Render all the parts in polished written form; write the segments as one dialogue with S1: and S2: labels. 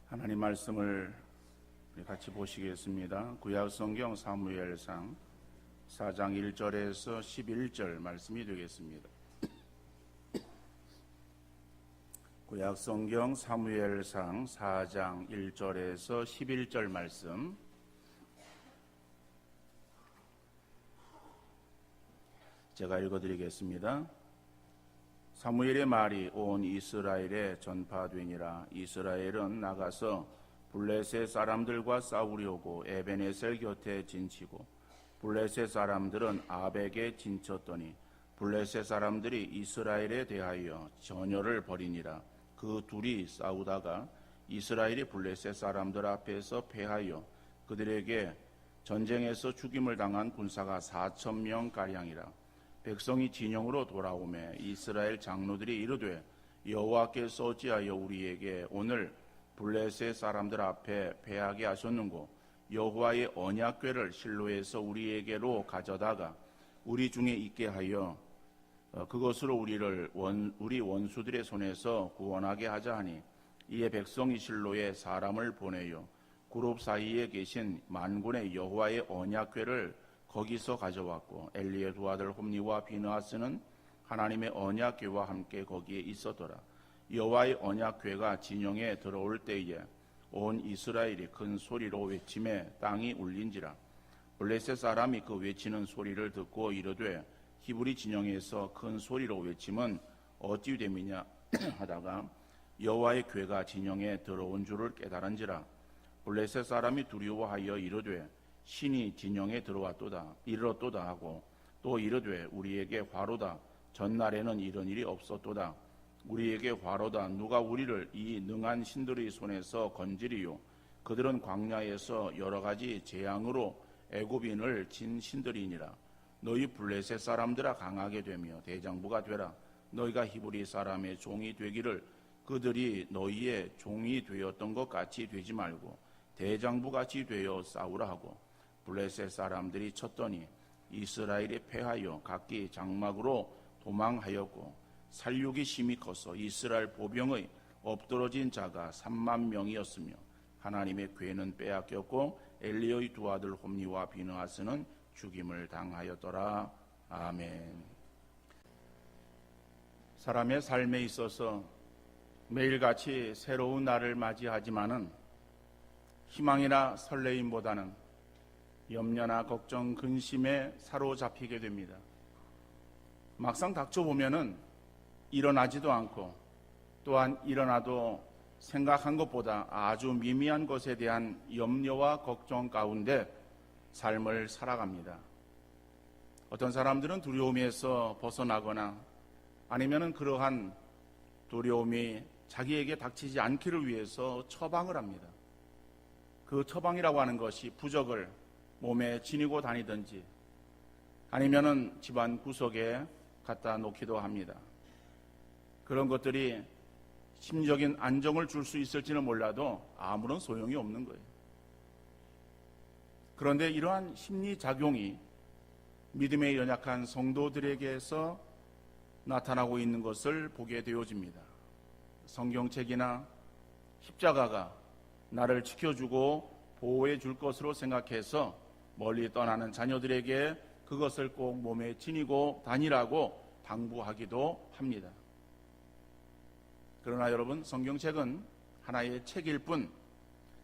S1: 하나님 말씀을 같이 보시겠습니다. 구약성경 사무엘상 4장 1절에서 11절 말씀이 되겠습니다. 구약성경 사무엘상 4장 1절에서 11절 말씀, 제가 읽어드리겠습니다. 사무엘의 말이 온 이스라엘에 전파되니라. 이스라엘은 나가서 블레셋 사람들과 싸우려고 에베네셀 곁에 진치고 블레셋 사람들은 아벡에 진쳤더니 블레셋 사람들이 이스라엘에 대하여 전열을 벌이니라. 그 둘이 싸우다가 이스라엘이 블레셋 사람들 앞에서 패하여 그들에게 전쟁에서 죽임을 당한 군사가 4,000명가량이라. 백성이 진영으로 돌아오매 이스라엘 장로들이 이르되 여호와께서 어찌하여 우리에게 오늘 블레셋 사람들 앞에 패하게 하셨는고 여호와의 언약궤를 실로에서 우리에게로 가져다가 우리 중에 있게 하여 그것으로 우리 원수들의 손에서 구원하게 하자 하니 이에 백성이 실로에 사람을 보내요 그룹 사이에 계신 만군의 여호와의 언약궤를 거기서 가져왔고 엘리의 두 아들 홈니와 비느하스는 하나님의 언약궤와 함께 거기에 있었더라. 여호와의 언약궤가 진영에 들어올 때에 온 이스라엘이 큰 소리로 외치매 땅이 울린지라. 블레셋 사람이 그 외치는 소리를 듣고 이르되 히브리 진영에서 큰 소리로 외침은 어찌 됨이냐 하다가 여호와의 궤가 진영에 들어온 줄을 깨달은지라. 블레셋 사람이 두려워하여 이르되 신이 진영에 이르렀도다 하고 또 이르되 우리에게 화로다. 전날에는 이런 일이 없었도다. 우리에게 화로다. 누가 우리를 이 능한 신들의 손에서 건지리요. 그들은 광야에서 여러 가지 재앙으로 애굽인을 진 신들이니라. 너희 블레셋 사람들아 강하게 되며 대장부가 되라. 너희가 히브리 사람의 종이 되기를 그들이 너희의 종이 되었던 것 같이 되지 말고 대장부같이 되어 싸우라 하고 블레셋 사람들이 쳤더니 이스라엘이 패하여 각기 장막으로 도망하였고 살육이 심히 커서 이스라엘 보병의 엎드러진 자가 3만 명이었으며 하나님의 궤는 빼앗겼고 엘리의 두 아들 홈니와 비느하스는 죽임을 당하였더라. 아멘. 사람의 삶에 있어서 매일같이 새로운 날을 맞이하지만은 희망이나 설레임보다는 염려나 걱정, 근심에 사로잡히게 됩니다. 막상 닥쳐보면은 일어나지도 않고 또한 일어나도 생각한 것보다 아주 미미한 것에 대한 염려와 걱정 가운데 삶을 살아갑니다. 어떤 사람들은 두려움에서 벗어나거나 아니면은 그러한 두려움이 자기에게 닥치지 않기를 위해서 처방을 합니다. 그 처방이라고 하는 것이 부적을 몸에 지니고 다니든지 아니면은 집안 구석에 갖다 놓기도 합니다. 그런 것들이 심적인 안정을 줄 수 있을지는 몰라도 아무런 소용이 없는 거예요. 그런데 이러한 심리작용이 믿음에 연약한 성도들에게서 나타나고 있는 것을 보게 되어집니다. 성경책이나 십자가가 나를 지켜주고 보호해 줄 것으로 생각해서 멀리 떠나는 자녀들에게 그것을 꼭 몸에 지니고 다니라고 당부하기도 합니다. 그러나 여러분, 성경책은 하나의 책일 뿐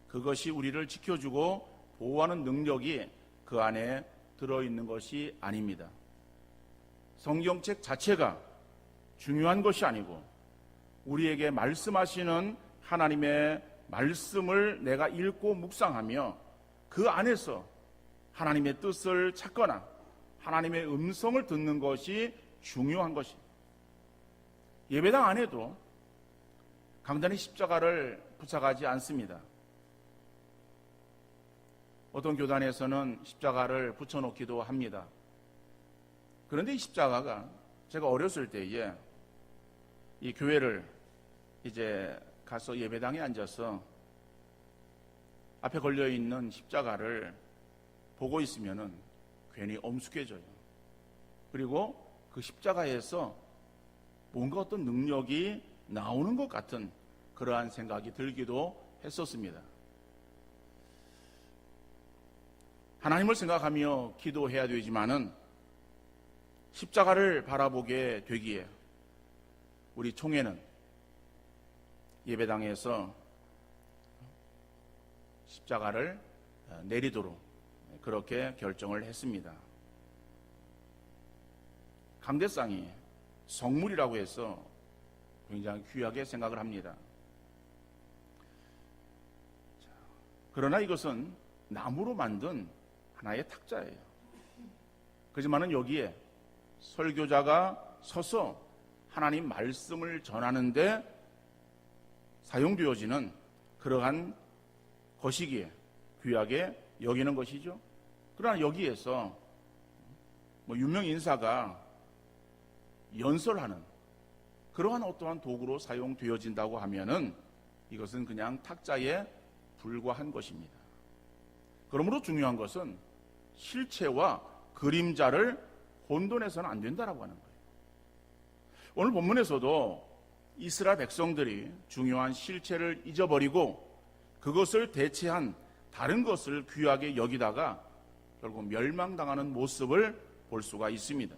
S1: 그것이 우리를 지켜주고 보호하는 능력이 그 안에 들어있는 것이 아닙니다. 성경책 자체가 중요한 것이 아니고 우리에게 말씀하시는 하나님의 말씀을 내가 읽고 묵상하며 그 안에서 하나님의 뜻을 찾거나 하나님의 음성을 듣는 것이 중요한 것입니다. 예배당 안에도 강단이 십자가를 부착하지 않습니다. 어떤 교단에서는 십자가를 붙여놓기도 합니다. 그런데 이 십자가가 제가 어렸을 때에 이 교회를 이제 가서 예배당에 앉아서 앞에 걸려있는 십자가를 보고 있으면은 괜히 엄숙해져요. 그리고 그 십자가에서 뭔가 어떤 능력이 나오는 것 같은 그러한 생각이 들기도 했었습니다. 하나님을 생각하며 기도해야 되지만은 십자가를 바라보게 되기에 우리 총회는 예배당에서 십자가를 내리도록 그렇게 결정을 했습니다. 감대상이 성물이라고 해서 굉장히 귀하게 생각을 합니다. 그러나 이것은 나무로 만든 하나의 탁자예요. 그렇지만은 여기에 설교자가 서서 하나님 말씀을 전하는데 사용되어지는 그러한 것이기에 귀하게 여기는 것이죠. 그러나 여기에서 유명 인사가 연설하는 그러한 어떠한 도구로 사용되어진다고 하면은 이것은 그냥 탁자에 불과한 것입니다. 그러므로 중요한 것은 실체와 그림자를 혼돈해서는 안 된다라고 하는 거예요. 오늘 본문에서도 이스라엘 백성들이 중요한 실체를 잊어버리고 그것을 대체한 다른 것을 귀하게 여기다가 결국 멸망당하는 모습을 볼 수가 있습니다.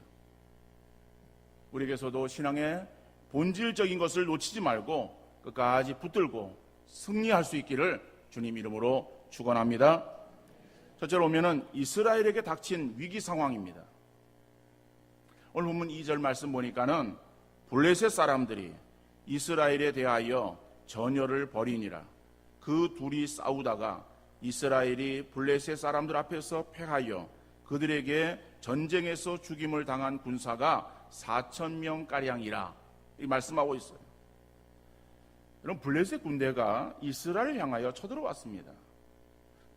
S1: 우리에게서도 신앙의 본질적인 것을 놓치지 말고 끝까지 붙들고 승리할 수 있기를 주님 이름으로 축원합니다. 첫째로 보면은 이스라엘에게 닥친 위기 상황입니다. 오늘 본문 2절 말씀 보니까는 블레셋 사람들이 이스라엘에 대하여 전열을 벌이니라. 그 둘이 싸우다가 이스라엘이 블레셋 사람들 앞에서 패하여 그들에게 전쟁에서 죽임을 당한 군사가 4,000명가량이라 이 말씀하고 있어요. 여러분, 블레셋 군대가 이스라엘을 향하여 쳐들어왔습니다.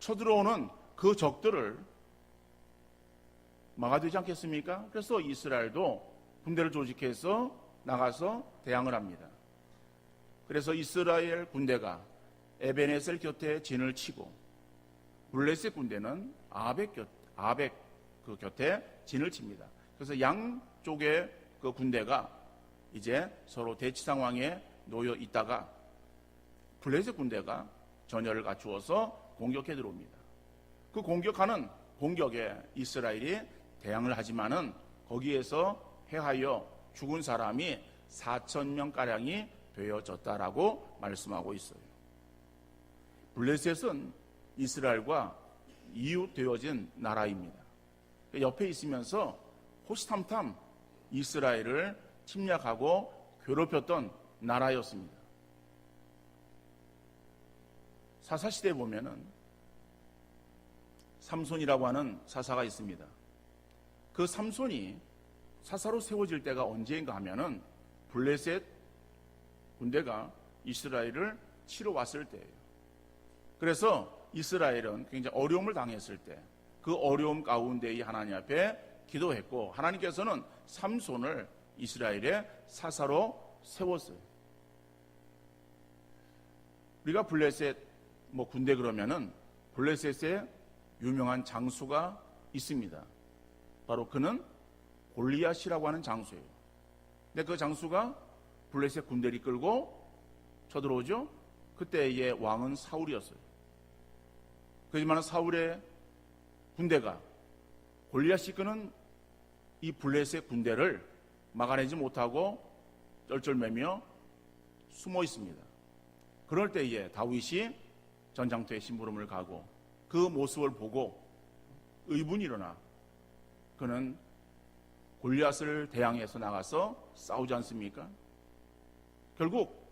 S1: 쳐들어오는 그 적들을 막아되지 않겠습니까? 그래서 이스라엘도 군대를 조직해서 나가서 대항을 합니다. 그래서 이스라엘 군대가 에베네셀 곁에 진을 치고 블레셋 군대는 아벡 그 곁에 진을 칩니다. 그래서 양쪽의 그 군대가 이제 서로 대치 상황에 놓여 있다가 블레셋 군대가 전열을 갖추어서 공격해 들어옵니다. 그 공격하는 공격에 이스라엘이 대항을 하지만은 거기에서 패하여 죽은 사람이 4,000명가량이 되어졌다라고 말씀하고 있어요. 블레셋은 이스라엘과 이웃되어진 나라입니다. 옆에 있으면서 호시탐탐 이스라엘을 침략하고 괴롭혔던 나라였습니다. 사사시대에 보면은 삼손이라고 하는 사사가 있습니다. 그 삼손이 사사로 세워질 때가 언제인가 하면은 블레셋 군대가 이스라엘을 치러 왔을 때예요. 그래서 이스라엘은 굉장히 어려움을 당했을 때 그 어려움 가운데에 하나님 앞에 기도했고 하나님께서는 삼손을 이스라엘의 사사로 세웠어요. 우리가 블레셋 군대 그러면은 블레셋의 유명한 장수가 있습니다. 바로 그는 골리앗이라고 하는 장수예요. 근데 그 장수가 블레셋 군대를 이끌고 쳐들어오죠. 그때의 왕은 사울이었어요. 그렇지만 사울의 군대가 골리앗이 이끄는 이 블레셋 군대를 막아내지 못하고 쩔쩔매며 숨어 있습니다. 그럴 때에 다윗이 전장터에 심부름을 가고 그 모습을 보고 의분이 일어나 그는 골리앗을 대항해서 나가서 싸우지 않습니까? 결국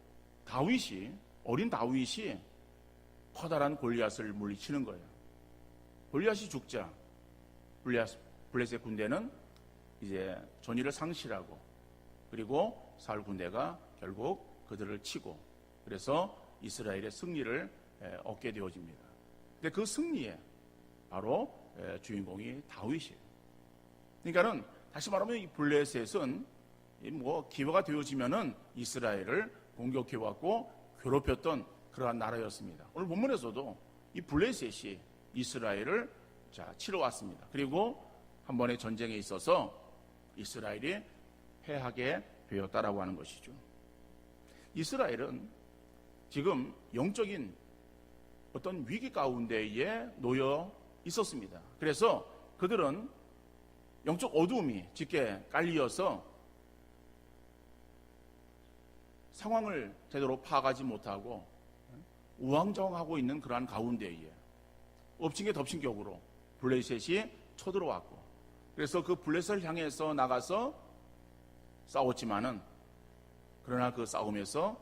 S1: 어린 다윗이 커다란 골리앗을 물리치는 거예요. 골리앗이 죽자 블레셋 군대는 이제 전의를 상실하고 그리고 사울 군대가 결국 그들을 치고 그래서 이스라엘의 승리를 얻게 되어집니다. 근데 그 승리에 바로 주인공이 다윗이에요. 그러니까는 다시 말하면 이 블레셋은 기회가 되어지면은 이스라엘을 공격해왔고 괴롭혔던 그러한 나라였습니다. 오늘 본문에서도 이 블레셋이 이스라엘을 치러 왔습니다. 그리고 한 번의 전쟁에 있어서 이스라엘이 패하게 되었다라고 하는 것이죠. 이스라엘은 지금 영적인 어떤 위기 가운데에 놓여 있었습니다. 그래서 그들은 영적 어두움이 짙게 깔리어서 상황을 제대로 파악하지 못하고 우왕좌왕하고 있는 그러한 가운데에 엎친 게 덮친 격으로 블레셋이 쳐들어왔고, 그래서 그 블레셋을 향해서 나가서 싸웠지만은 그러나 그 싸움에서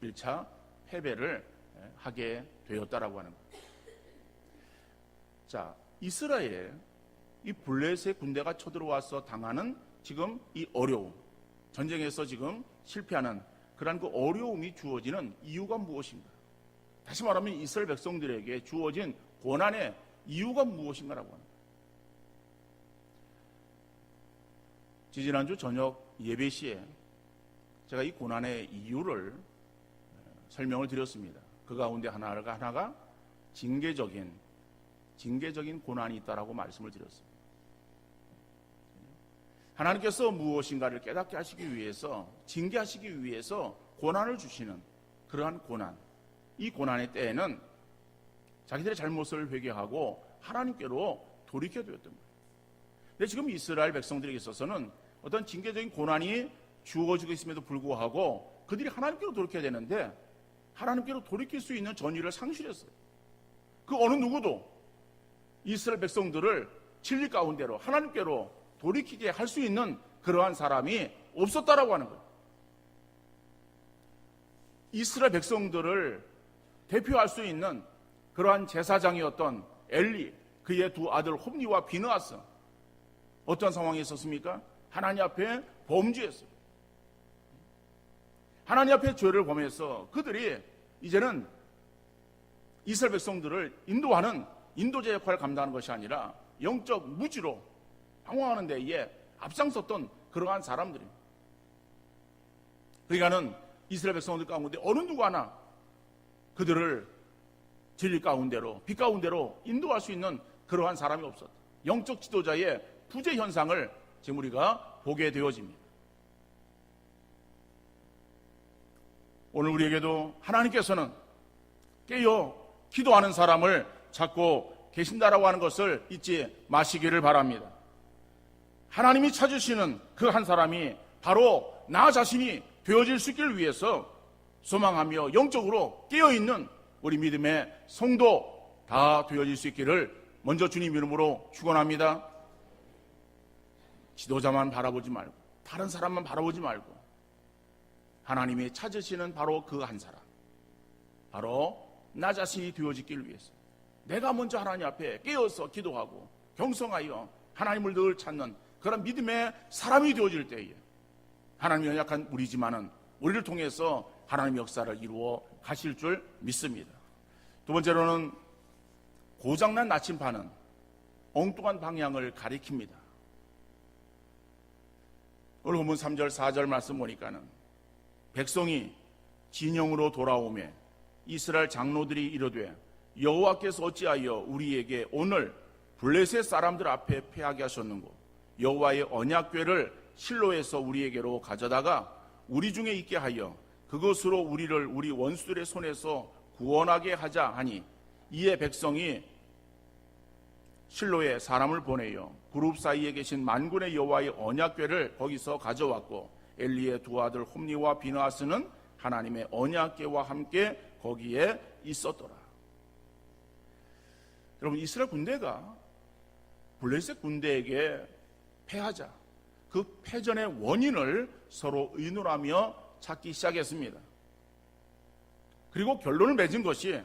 S1: 1차 패배를 하게 되었다라고 하는 거예요. 자, 이스라엘에 이 블레셋 군대가 쳐들어와서 당하는 지금 이 어려움, 전쟁에서 지금 실패하는 그러한 그 어려움이 주어지는 이유가 무엇인가? 다시 말하면 이스라엘 백성들에게 주어진 고난의 이유가 무엇인가라고 하는 거예요. 지지난주 저녁 예배 시에 제가 이 고난의 이유를 설명을 드렸습니다. 그 가운데 하나가 징계적인 고난이 있다라고 말씀을 드렸습니다. 하나님께서 무엇인가를 깨닫게 하시기 위해서, 징계하시기 위해서 고난을 주시는 그러한 고난, 이 고난의 때에는 자기들의 잘못을 회개하고 하나님께로 돌이켜야 되었던 거예요. 근데 지금 이스라엘 백성들에게 있어서는 어떤 징계적인 고난이 주어지고 있음에도 불구하고 그들이 하나님께로 돌이켜야 되는데 하나님께로 돌이킬 수 있는 전의를 상실했어요. 그 어느 누구도 이스라엘 백성들을 진리 가운데로 하나님께로 돌이키게 할 수 있는 그러한 사람이 없었다라고 하는 거예요. 이스라엘 백성들을 대표할 수 있는 그러한 제사장이었던 엘리, 그의 두 아들 홈니와 비느하스, 어떤 상황에 있었습니까? 하나님 앞에 범죄했어요. 하나님 앞에 죄를 범해서 그들이 이제는 이스라엘 백성들을 인도하는 인도자 역할을 감당하는 것이 아니라 영적 무지로 방황하는 데에 앞장섰던 그러한 사람들입니다. 그러니까는 이스라엘 백성들 가운데 어느 누구 하나 그들을 진리 가운데로, 빛 가운데로 인도할 수 있는 그러한 사람이 없었다. 영적 지도자의 부재 현상을 지금 우리가 보게 되어집니다. 오늘 우리에게도 하나님께서는 깨어 기도하는 사람을 찾고 계신다라고 하는 것을 잊지 마시기를 바랍니다. 하나님이 찾으시는 그 한 사람이 바로 나 자신이 되어질 수 있기를 위해서 소망하며 영적으로 깨어있는 우리 믿음의 성도 다 되어질 수 있기를 먼저 주님 이름으로 축원합니다. 지도자만 바라보지 말고, 다른 사람만 바라보지 말고, 하나님이 찾으시는 바로 그 한 사람, 바로 나 자신이 되어지기를 위해서 내가 먼저 하나님 앞에 깨어서 기도하고 경성하여 하나님을 늘 찾는 그런 믿음의 사람이 되어질 때에 하나님이 연약한 우리지만은 우리를 통해서 하나님의 역사를 이루어 가실 줄 믿습니다. 두 번째로는 고장난 나침반은 엉뚱한 방향을 가리킵니다. 오늘 본문 3절 4절 말씀 보니까는 백성이 진영으로 돌아오매 이스라엘 장로들이 이르되 여호와께서 어찌하여 우리에게 오늘 블레셋 사람들 앞에 패하게 하셨는고 여호와의 언약궤를 실로에서 우리에게로 가져다가 우리 중에 있게 하여 그것으로 우리를 우리 원수들의 손에서 구원하게 하자 하니 이에 백성이 실로에 사람을 보내어 그룹 사이에 계신 만군의 여호와의 언약궤를 거기서 가져왔고 엘리의 두 아들 홈니와 비느하스는 하나님의 언약궤와 함께 거기에 있었더라. 여러분, 이스라엘 군대가 블레셋 군대에게 패하자 그 패전의 원인을 서로 의논하며 찾기 시작했습니다. 그리고 결론을 맺은 것이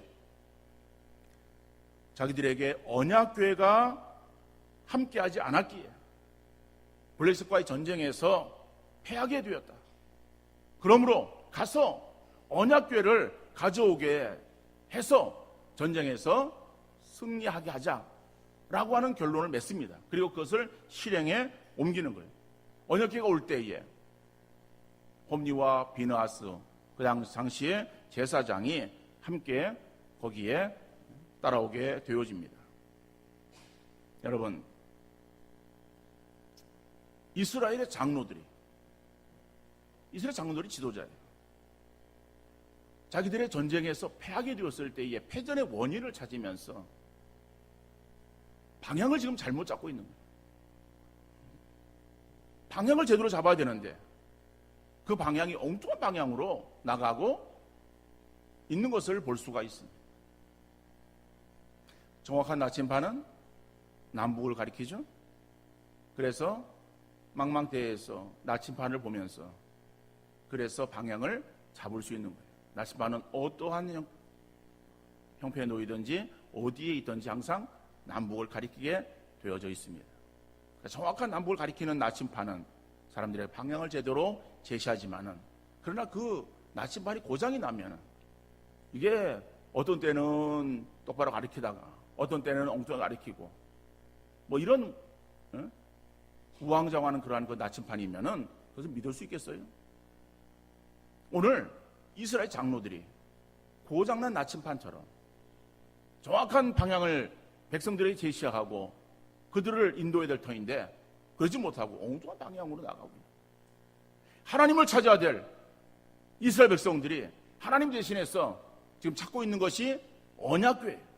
S1: 자기들에게 언약궤가 함께하지 않았기에 블레셋과의 전쟁에서 패하게 되었다. 그러므로 가서 언약궤를 가져오게 해서 전쟁에서 승리하게 하자라고 하는 결론을 맺습니다. 그리고 그것을 실행에 옮기는 거예요. 언약궤가 올 때에 홈니와 비느하스 그 당시에 제사장이 함께 거기에 따라오게 되어집니다. 여러분, 이스라엘 장로들이 지도자예요. 자기들의 전쟁에서 패하게 되었을 때의 패전의 원인을 찾으면서 방향을 지금 잘못 잡고 있는 거예요. 방향을 제대로 잡아야 되는데 그 방향이 엉뚱한 방향으로 나가고 있는 것을 볼 수가 있습니다. 정확한 나침반은 남북을 가리키죠. 그래서 망망대해에서 나침반을 보면서 그래서 방향을 잡을 수 있는 거예요. 나침반은 어떠한 형편에 놓이든지 어디에 있든지 항상 남북을 가리키게 되어져 있습니다. 정확한 남북을 가리키는 나침반은 사람들의 방향을 제대로 제시하지만은 그러나 그 나침반이 고장이 나면은 이게 어떤 때는 똑바로 가리키다가 어떤 때는 엉뚱하게 가리키고 뭐 이런 우왕좌왕하는 그러한 그 나침반이면은 그것을 믿을 수 있겠어요? 오늘 이스라엘 장로들이 고장난 나침반처럼 정확한 방향을 백성들에게 제시하고 그들을 인도해야 될 터인데 그러지 못하고 엉뚱한 방향으로 나가고 하나님을 찾아야 될 이스라엘 백성들이 하나님 대신해서 지금 찾고 있는 것이 언약궤예요.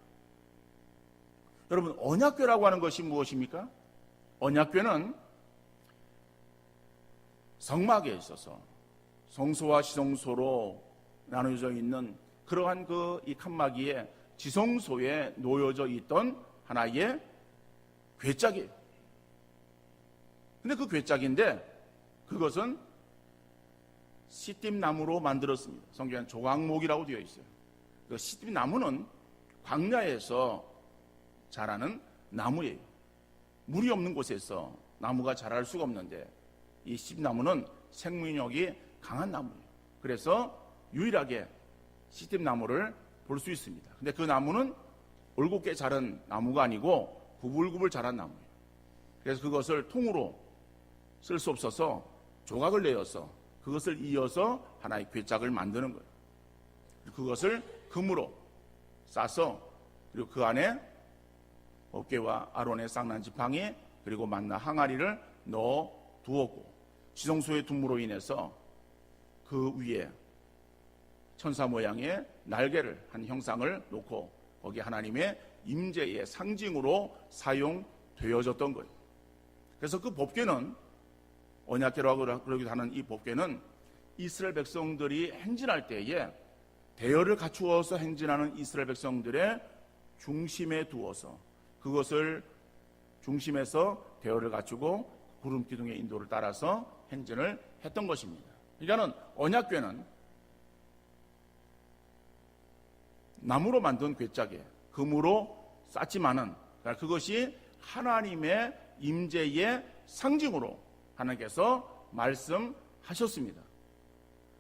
S1: 여러분, 언약궤라고 하는 것이 무엇입니까? 언약궤는 성막에 있어서 성소와 지성소로 나누어져 있는 그러한 이 칸막이에 지성소에 놓여져 있던 하나의 궤짝이에요. 근데 그 궤짝인데 그것은 시띠나무로 만들었습니다. 성경에는 조각목이라고 되어 있어요. 그 시띠나무는 광야에서 자라는 나무예요. 물이 없는 곳에서 나무가 자랄 수가 없는데 이 시띠나무는 생명력이 강한 나무예요. 그래서 유일하게 시띠나무를 볼 수 있습니다. 근데 그 나무는 올곧게 자란 나무가 아니고 구불구불 자란 나무예요. 그래서 그것을 통으로 쓸 수 없어서 조각을 내어서 그것을 이어서 하나의 궤짝을 만드는 거예요. 그것을 금으로 싸서 그리고 그 안에 어깨와 아론의 쌍난 지팡이 그리고 만나 항아리를 넣어 두었고 지성소의 둠으로 인해서 그 위에 천사 모양의 날개를 한 형상을 놓고 거기에 하나님의 임재의 상징으로 사용되어졌던 거예요. 그래서 그 법궤는 언약궤라고 그러기도 하는 이 법궤는 이스라엘 백성들이 행진할 때에 대열을 갖추어서 행진하는 이스라엘 백성들의 중심에 두어서 그것을 중심에서 대열을 갖추고 구름 기둥의 인도를 따라서 행진을 했던 것입니다. 그러니까는 언약궤는 나무로 만든 궤짝에 금으로 쌌지만은 그것이 하나님의 임재의 상징으로 하나님께서 말씀하셨습니다.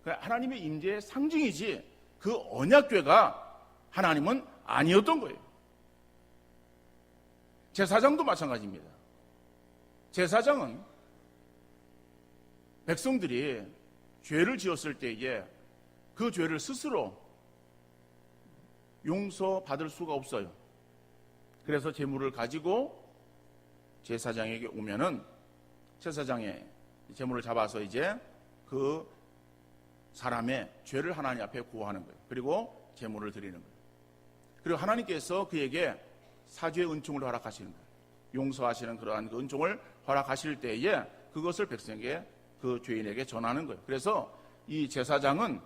S1: 하나님의 임재의 상징이지 그 언약궤가 하나님은 아니었던 거예요. 제사장도 마찬가지입니다. 제사장은 백성들이 죄를 지었을 때에 그 죄를 스스로 용서받을 수가 없어요. 그래서 제물을 가지고 제사장에게 오면은 제사장의 제물을 잡아서 이제 그 사람의 죄를 하나님 앞에 구하는 거예요. 그리고 제물을 드리는 거예요. 그리고 하나님께서 그에게 사죄의 은총을 허락하시는 거예요. 용서하시는 그러한 그 은총을 허락하실 때에 그것을 백성에게 그 죄인에게 전하는 거예요. 그래서 이 제사장은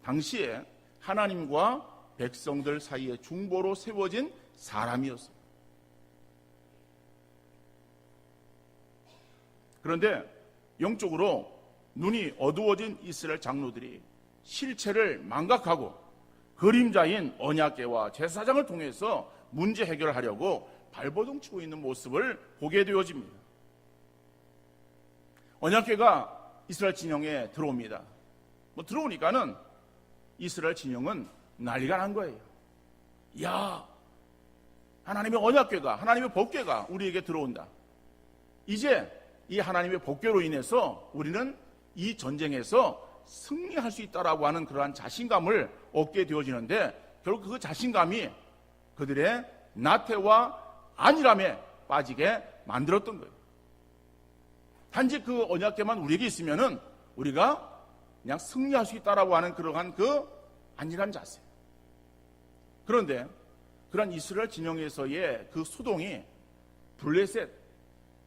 S1: 당시에 하나님과 백성들 사이에 중보로 세워진 사람이었어요. 그런데 영적으로 눈이 어두워진 이스라엘 장로들이 실체를 망각하고 그림자인 언약궤와 제사장을 통해서 문제 해결을 하려고 발버둥 치고 있는 모습을 보게 되어집니다. 언약궤가 이스라엘 진영에 들어옵니다. 들어오니까는 이스라엘 진영은 난리가 난 거예요. 야, 하나님의 언약궤가, 하나님의 법궤가 우리에게 들어온다. 이제 이 하나님의 법궤로 인해서 우리는 이 전쟁에서 승리할 수 있다라고 하는 그러한 자신감을 얻게 되어지는데 결국 그 자신감이 그들의 나태와 안일함에 빠지게 만들었던 거예요. 단지 그 언약궤만 우리에게 있으면은 우리가 그냥 승리할 수 있다라고 하는 그러한 그 안일한 자세. 그런데 그런 이스라엘 진영에서의 그 소동이 블레셋,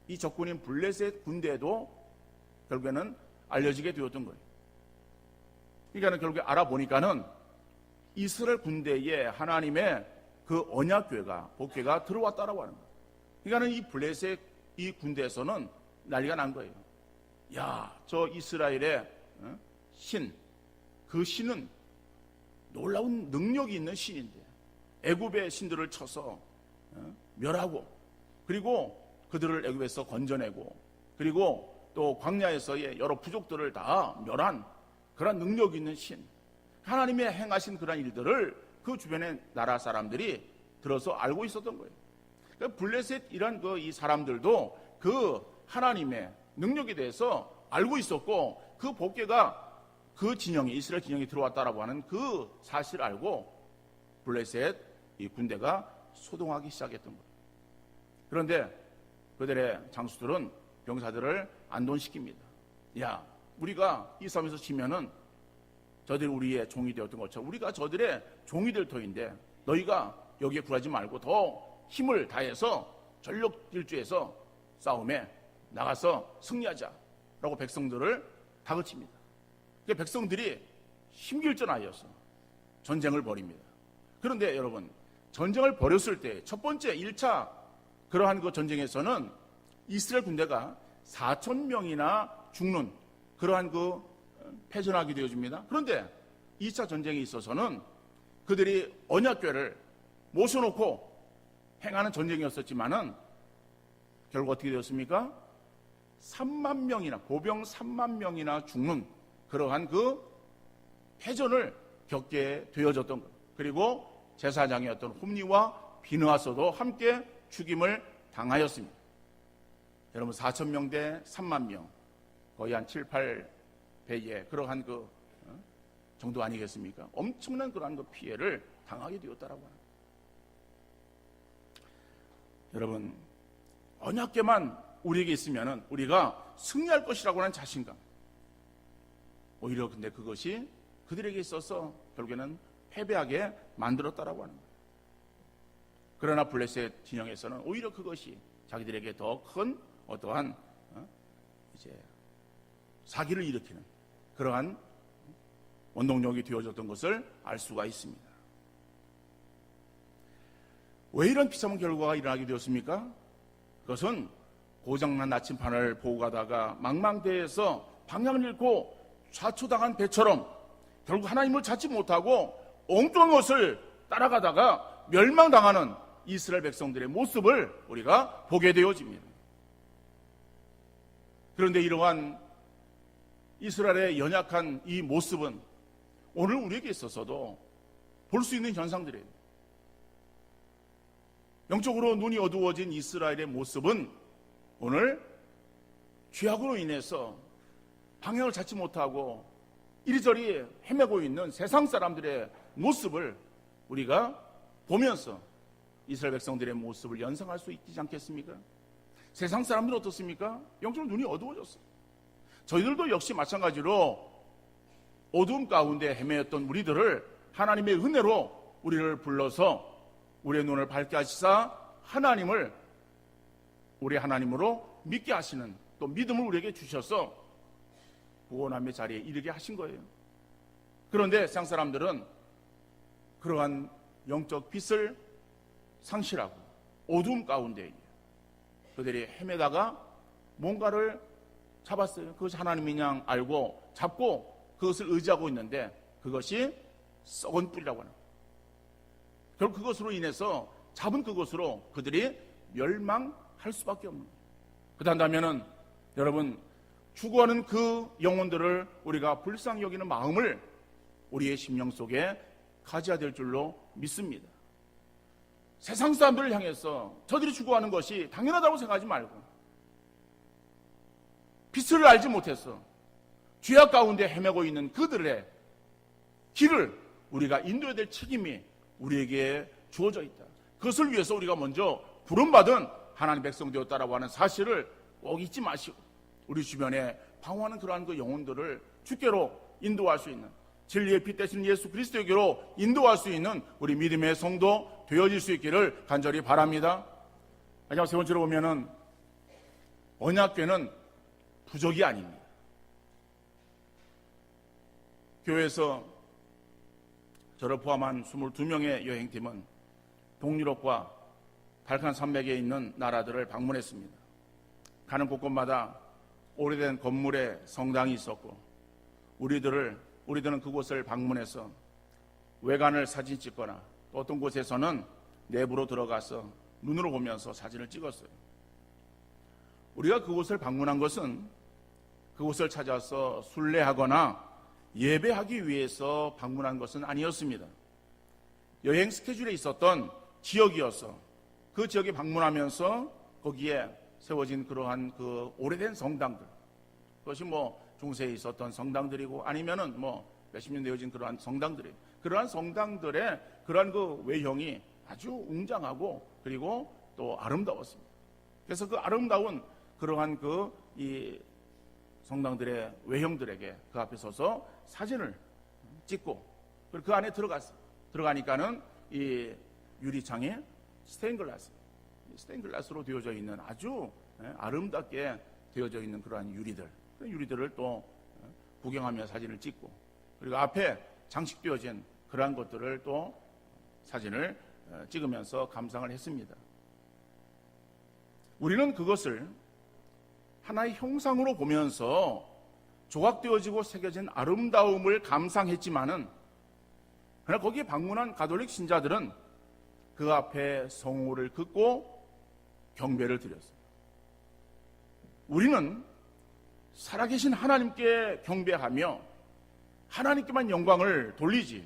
S1: 이 적군인 블레셋 군대에도 결국에는 알려지게 되었던 거예요. 그러니까 결국에 알아보니까는 이스라엘 군대에 하나님의 그 언약궤가, 복궤가 들어왔다라고 하는 거예요. 그러니까 이 블레셋 이 군대에서는 난리가 난 거예요. 야, 저 이스라엘의 신, 그 신은 놀라운 능력이 있는 신인데 애굽의 신들을 쳐서 멸하고, 그리고 그들을 애굽에서 건져내고, 그리고 또 광야에서의 여러 부족들을 다 멸한 그런 능력이 있는 신, 하나님의 행하신 그런 일들을 그 주변의 나라 사람들이 들어서 알고 있었던 거예요. 그러니까 블레셋 이런 이 사람들도 그 하나님의 능력에 대해서 알고 있었고, 그 복궤가 그 진영이, 이스라엘 진영이 들어왔다라고 하는 그 사실을 알고 블레셋 이 군대가 소동하기 시작했던 거예요. 그런데 그들의 장수들은 병사들을 안돈시킵니다. 야, 우리가 이 싸움에서 지면은 저들이 우리의 종이 되었던 것처럼 우리가 저들의 종이 될 터인데 너희가 여기에 굴하지 말고 더 힘을 다해서 전력 질주해서 싸움에 나가서 승리하자라고 백성들을 다그칩니다. 그러니까 백성들이 심길전하여서 전쟁을 벌입니다. 그런데 여러분, 전쟁을 벌였을 때 첫 번째 1차 그러한 그 전쟁에서는 이스라엘 군대가 4,000명이나 죽는 그러한 그 패전하게 되어집니다. 그런데 2차 전쟁에 있어서는 그들이 언약궤를 모셔놓고 행하는 전쟁이었었지만은 결국 어떻게 되었습니까? 3만 명이나, 보병 3만 명이나 죽는 그러한 그 패전을 겪게 되어졌던 것. 그리고 제사장이었던 홈리와 비느하서도 함께 죽임을 당하였습니다. 여러분, 4,000명 대 3만 명, 거의 한 7, 8배의 그러한 그 정도 아니겠습니까? 엄청난 그러한 그 피해를 당하게 되었다라고 합니다. 여러분, 언약궤만 우리에게 있으면은 우리가 승리할 것이라고 하는 자신감, 오히려 근데 그것이 그들에게 있어서 결국에는 패배하게 만들었다라고 하는 거예요. 그러나 블레셋 진영에서는 오히려 그것이 자기들에게 더 큰 어떠한 이제 사기를 일으키는 그러한 원동력이 되어졌던 것을 알 수가 있습니다. 왜 이런 비참한 결과가 일어나게 되었습니까? 그것은 고장난 나침판을 보고 가다가 망망대해에서 방향을 잃고 좌초당한 배처럼 결국 하나님을 찾지 못하고 엉뚱한 것을 따라가다가 멸망당하는 이스라엘 백성들의 모습을 우리가 보게 되어집니다. 그런데 이러한 이스라엘의 연약한 이 모습은 오늘 우리에게 있어서도 볼 수 있는 현상들이에요. 영적으로 눈이 어두워진 이스라엘의 모습은 오늘 죄악으로 인해서 방향을 찾지 못하고 이리저리 헤매고 있는 세상 사람들의 모습을 우리가 보면서 이스라엘 백성들의 모습을 연상할 수 있지 않겠습니까? 세상 사람들은 어떻습니까? 영적으로 눈이 어두워졌어요. 저희들도 역시 마찬가지로 어두움 가운데 헤매였던 우리들을 하나님의 은혜로 우리를 불러서 우리의 눈을 밝게 하시사 하나님을 우리 하나님으로 믿게 하시는 또 믿음을 우리에게 주셔서 구원함의 자리에 이르게 하신 거예요. 그런데 세상 사람들은 그러한 영적 빛을 상실하고 어두움 가운데 그들이 헤매다가 뭔가를 잡았어요. 그것이 하나님인 양 알고 잡고 그것을 의지하고 있는데 그것이 썩은 뿌리라고 하는 거예요. 결국 그것으로 인해서 잡은 그것으로 그들이 멸망할 수밖에 없는 거예요. 그렇다면은 여러분, 추구하는 그 영혼들을 우리가 불쌍히 여기는 마음을 우리의 심령 속에 가져야 될 줄로 믿습니다. 세상 사람들을 향해서 저들이 추구하는 것이 당연하다고 생각하지 말고 빛을 알지 못해서 죄악 가운데 헤매고 있는 그들의 길을 우리가 인도해야 될 책임이 우리에게 주어져 있다. 그것을 위해서 우리가 먼저 부름받은 하나님 백성 되었다라고 하는 사실을 꼭 잊지 마시고 우리 주변에 방황하는 그러한 그 영혼들을 주께로 인도할 수 있는 진리의 빛 되신 예수 그리스도에게로 인도할 수 있는 우리 믿음의 성도 되어질 수 있기를 간절히 바랍니다. 마지막 세 번째로 보면은 언약궤는 부족이 아닙니다. 교회에서 저를 포함한 22명의 여행팀은 동유럽과 발칸 산맥에 있는 나라들을 방문했습니다. 가는 곳곳마다 오래된 건물에 성당이 있었고 우리들은 그곳을 방문해서 외관을 사진 찍거나 또 어떤 곳에서는 내부로 들어가서 눈으로 보면서 사진을 찍었어요. 우리가 그곳을 방문한 것은 그곳을 찾아서 순례하거나 예배하기 위해서 방문한 것은 아니었습니다. 여행 스케줄에 있었던 지역이어서 그 지역에 방문하면서 거기에 세워진 그러한 그 오래된 성당들, 그것이 중세에 있었던 성당들이고 아니면은 몇십 년 되어진 그러한 성당들이에요. 그러한 성당들의 그러한 그 외형이 아주 웅장하고 그리고 또 아름다웠습니다. 그래서 그 아름다운 그러한 이 성당들의 외형들에게 그 앞에 서서 사진을 찍고 그리고 그 안에 들어갔어요. 들어가니까는 이 유리창에 스테인글라스로 되어져 있는 아주 아름답게 되어져 있는 그러한 유리들을 또 구경하며 사진을 찍고 그리고 앞에 장식되어진 그러한 것들을 또 사진을 찍으면서 감상을 했습니다. 우리는 그것을 하나의 형상으로 보면서 조각되어지고 새겨진 아름다움을 감상했지만은 그러나 거기에 방문한 가톨릭 신자들은 그 앞에 성호를 긋고 경배를 드렸어요. 우리는 살아계신 하나님께 경배하며 하나님께만 영광을 돌리지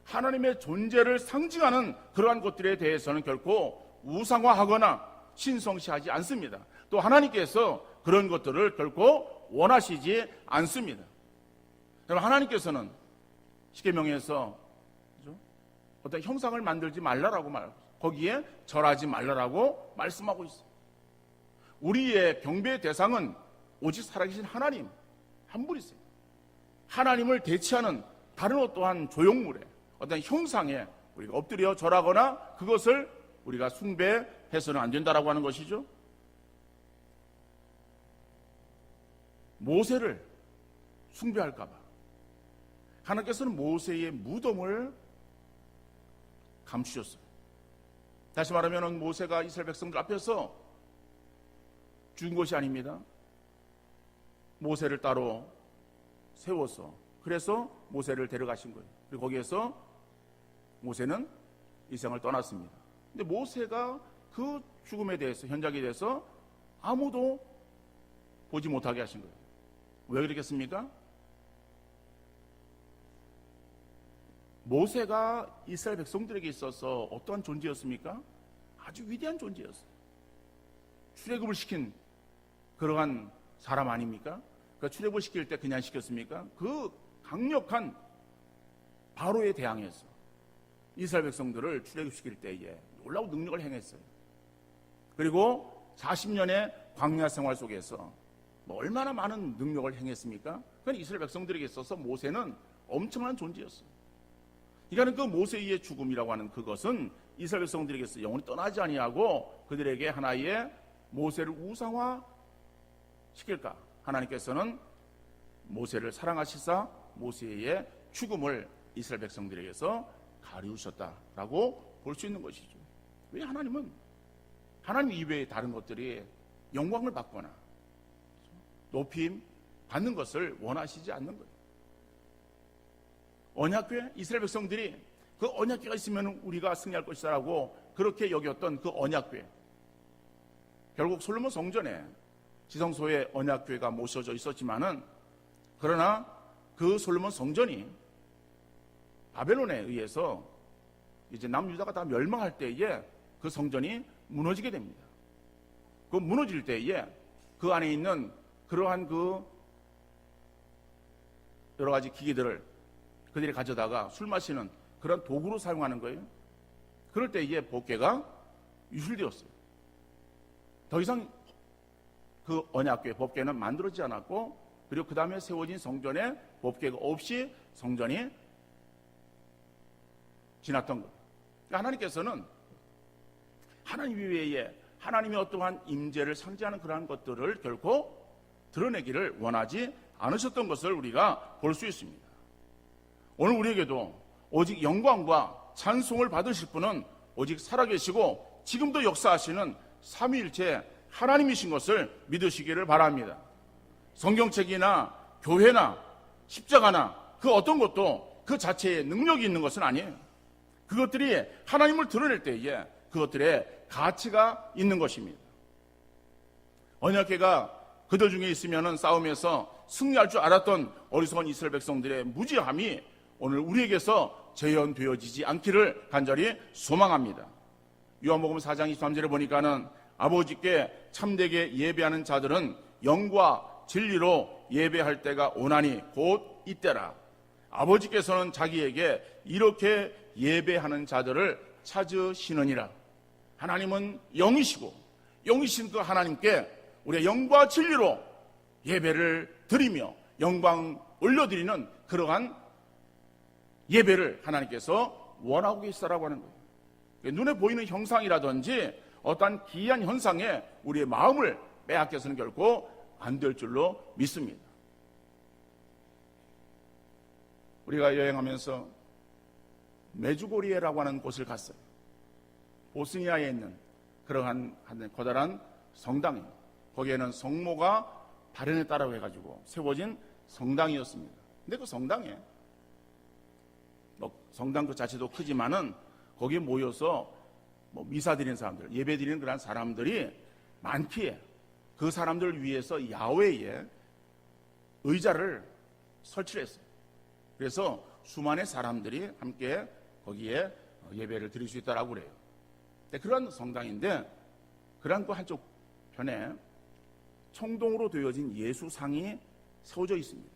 S1: 하나님의 존재를 상징하는 그러한 것들에 대해서는 결코 우상화하거나 신성시하지 않습니다. 또 하나님께서 그런 것들을 결코 원하시지 않습니다. 하나님께서는 십계명에서 어떤 형상을 만들지 말라라고 말하고 거기에 절하지 말라라고 말씀하고 있어요. 우리의 경배의 대상은 오직 살아계신 하나님 한 분이세요. 하나님을 대체하는 다른 어떠한 조형물에 어떤 형상에 우리가 엎드려 절하거나 그것을 우리가 숭배해서는 안 된다라고 하는 것이죠. 모세를 숭배할까 봐 하나님께서는 모세의 무덤을 감추셨어요. 다시 말하면 모세가 이스라엘 백성들 앞에서 죽은 것이 아닙니다. 모세를 따로 세워서 그래서 모세를 데려가신 거예요. 그리고 거기에서 모세는 이 세상을 떠났습니다. 근데 모세가 그 죽음에 대해서 현장에 대해서 아무도 보지 못하게 하신 거예요. 왜 그러겠습니까? 모세가 이스라엘 백성들에게 있어서 어떠한 존재였습니까? 아주 위대한 존재였어요. 출애굽을 시킨 그러한 사람 아닙니까? 그 출애굽을 시킬 때 그냥 시켰습니까? 그 강력한 바로에 대항해서 이스라엘 백성들을 출애굽시킬 때에 놀라운 능력을 행했어요. 그리고 40년의 광야 생활 속에서 얼마나 많은 능력을 행했습니까? 그건 이스라엘 백성들에게 있어서 모세는 엄청난 존재였어요. 그러니까 그 모세의 죽음이라고 하는 그것은 이스라엘 백성들에게서 영원히 떠나지 아니하고 그들에게 하나의 모세를 우상화 시킬까? 하나님께서는 모세를 사랑하시사 모세의 죽음을 이스라엘 백성들에게서 가리우셨다라고 볼 수 있는 것이죠. 왜 하나님은 하나님 이외의 다른 것들이 영광을 받거나 높임 받는 것을 원하시지 않는 거예요. 언약궤, 이스라엘 백성들이 그 언약궤가 있으면 우리가 승리할 것이다라고 그렇게 여겼던 그 언약궤, 결국 솔로몬 성전에 지성소에 언약궤가 모셔져 있었지만은 그러나 그 솔로몬 성전이 바벨론에 의해서 이제 남유다가 다 멸망할 때에 그 성전이 무너지게 됩니다. 그 무너질 때에 그 안에 있는 그러한 그 여러 가지 기기들을 그들이 가져다가 술 마시는 그런 도구로 사용하는 거예요. 그럴 때에 법궤가 유실되었어요. 더 이상 그 언약궤 법궤는 만들어지지 않았고 그리고 그 다음에 세워진 성전에 법궤가 없이 성전이 지났던 것. 그러니까 하나님께서는 하나님 이외에 하나님의 어떠한 임재를 상징하는 그러한 것들을 결코 드러내기를 원하지 않으셨던 것을 우리가 볼 수 있습니다. 오늘 우리에게도 오직 영광과 찬송을 받으실 분은 오직 살아계시고 지금도 역사하시는 삼위일체 하나님이신 것을 믿으시기를 바랍니다. 성경책이나 교회나 십자가나 그 어떤 것도 그 자체에 능력이 있는 것은 아니에요. 그것들이 하나님을 드러낼 때에 그것들의 가치가 있는 것입니다. 언약궤가 그들 중에 있으면 싸움에서 승리할 줄 알았던 어리석은 이스라엘 백성들의 무지함이 오늘 우리에게서 재현되어지지 않기를 간절히 소망합니다. 요한복음 4장 23절에 보니까는 아버지께 참되게 예배하는 자들은 영과 진리로 예배할 때가 오나니 곧 이때라. 아버지께서는 자기에게 이렇게 예배하는 자들을 찾으시느니라. 하나님은 영이시고 영이신 그 하나님께 우리의 영과 진리로 예배를 드리며 영광 올려드리는 그러한 예배를 하나님께서 원하고 계시다라고 하는 거예요. 눈에 보이는 형상이라든지 어떠한 기이한 현상에 우리의 마음을 빼앗겨서는 결코 안 될 줄로 믿습니다. 우리가 여행하면서 메주고리에라고 하는 곳을 갔어요. 보스니아에 있는 그러한 커다란 성당이에요. 거기에는 성모가 발현했다라고 해가지고 세워진 성당이었습니다. 근데 그 성당에 성당 그 자체도 크지만은 거기에 모여서 미사 드리는 사람들, 예배 드리는 그런 사람들이 많기에 그 사람들을 위해서 야외에 의자를 설치를 했어요. 그래서 수많은 사람들이 함께 거기에 예배를 드릴 수 있다라고 그래요. 그런 성당인데 그런 그 한쪽 편에 청동으로 되어진 예수상이 세워져 있습니다.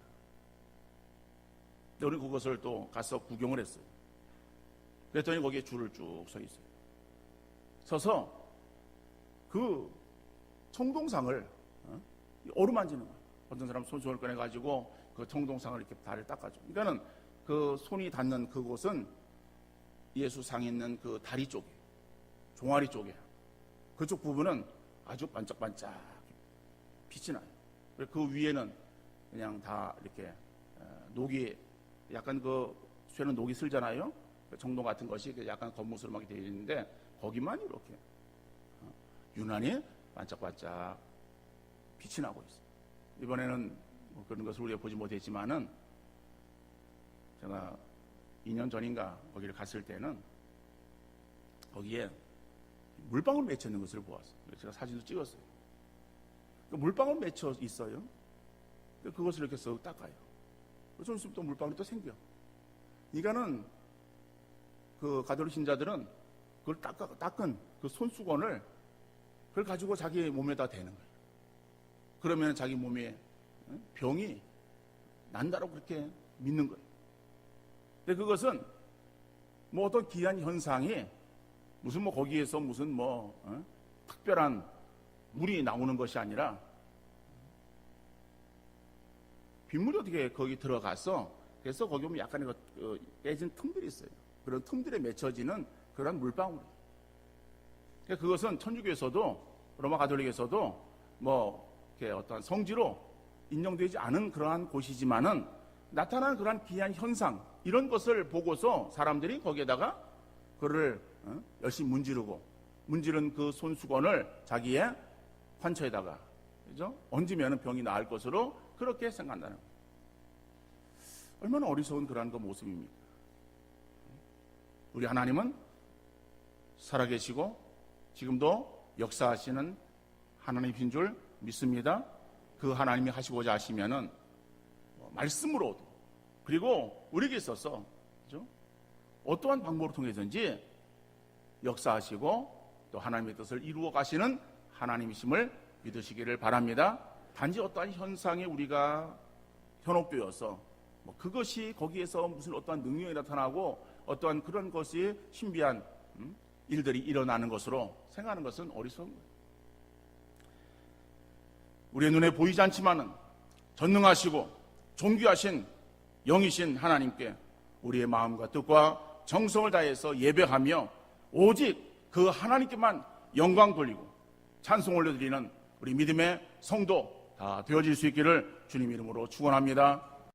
S1: 우리 그것을 또 가서 구경을 했어요. 그랬더니 거기에 줄을 쭉 서 있어요. 서서 그 청동상을 어루만지는 거예요. 어떤 사람 손수건을 꺼내가지고 그 청동상을 이렇게 발을 닦아줘. 그러니까는 그 손이 닿는 그곳은 예수상이 있는 그 다리 쪽에, 종아리 쪽에, 그쪽 부분은 아주 반짝반짝 빛이 나요. 그 위에는 그냥 다 이렇게 녹이 약간 그 쇠는 녹이 슬잖아요. 정동 같은 것이 약간 겉모습으로 되어 있는데 거기만 이렇게 유난히 반짝반짝 빛이 나고 있어요. 이번에는 뭐 그런 것을 우리가 보지 못했지만은 제가 2년 전인가 거기를 갔을 때는 거기에 물방울 맺혀 있는 것을 보았어요. 제가 사진도 찍었어요. 그 물방울 맺혀 있어요. 그것을 이렇게 쓱 닦아요. 좀 있으면 또 물방울이 또 생겨. 그러니까는 그 가톨릭 신자들은 그걸 닦은 그 손수건을 그걸 가지고 자기 몸에다 대는 거예요. 그러면 자기 몸에 병이 난다라고 그렇게 믿는 거예요. 근데 그것은 뭐 어떤 기이한 현상이 무슨 뭐 거기에서 무슨 뭐 특별한 물이 나오는 것이 아니라 빗물이 어떻게 거기 들어가서 그래서 거기 보면 약간의 깨진 틈들이 있어요. 그런 틈들에 맺혀지는 그런 물방울. 그러니까 그것은 천주교에서도 로마 가톨릭에서도 뭐 이렇게 어떤 성지로 인정되지 않은 그러한 곳이지만은 나타나는 그러한 기이한 현상 이런 것을 보고서 사람들이 거기에다가 그를 열심히 문지른 그 손수건을 자기의 환처에다가 그죠? 얹으면 병이 나을 것으로 그렇게 생각한다는 거예요. 얼마나 어리석은 그러한 그 모습입니까? 우리 하나님은 살아계시고 지금도 역사하시는 하나님이신 줄 믿습니다. 그 하나님이 하시고자 하시면은 말씀으로도 그리고 우리에게 있어서 그죠? 어떠한 방법을 통해서든지 역사하시고 또 하나님의 뜻을 이루어 가시는 하나님이심을 믿으시기를 바랍니다. 단지 어떠한 현상에 우리가 현혹되어서 그것이 거기에서 무슨 어떠한 능력이 나타나고 어떠한 그런 것이 신비한 일들이 일어나는 것으로 생각하는 것은 어리석은 거예요. 우리의 눈에 보이지 않지만은 전능하시고 존귀하신 영이신 하나님께 우리의 마음과 뜻과 정성을 다해서 예배하며 오직 그 하나님께만 영광 돌리고 찬송 올려드리는 우리 믿음의 성도 다 되어질 수 있기를 주님 이름으로 축원합니다.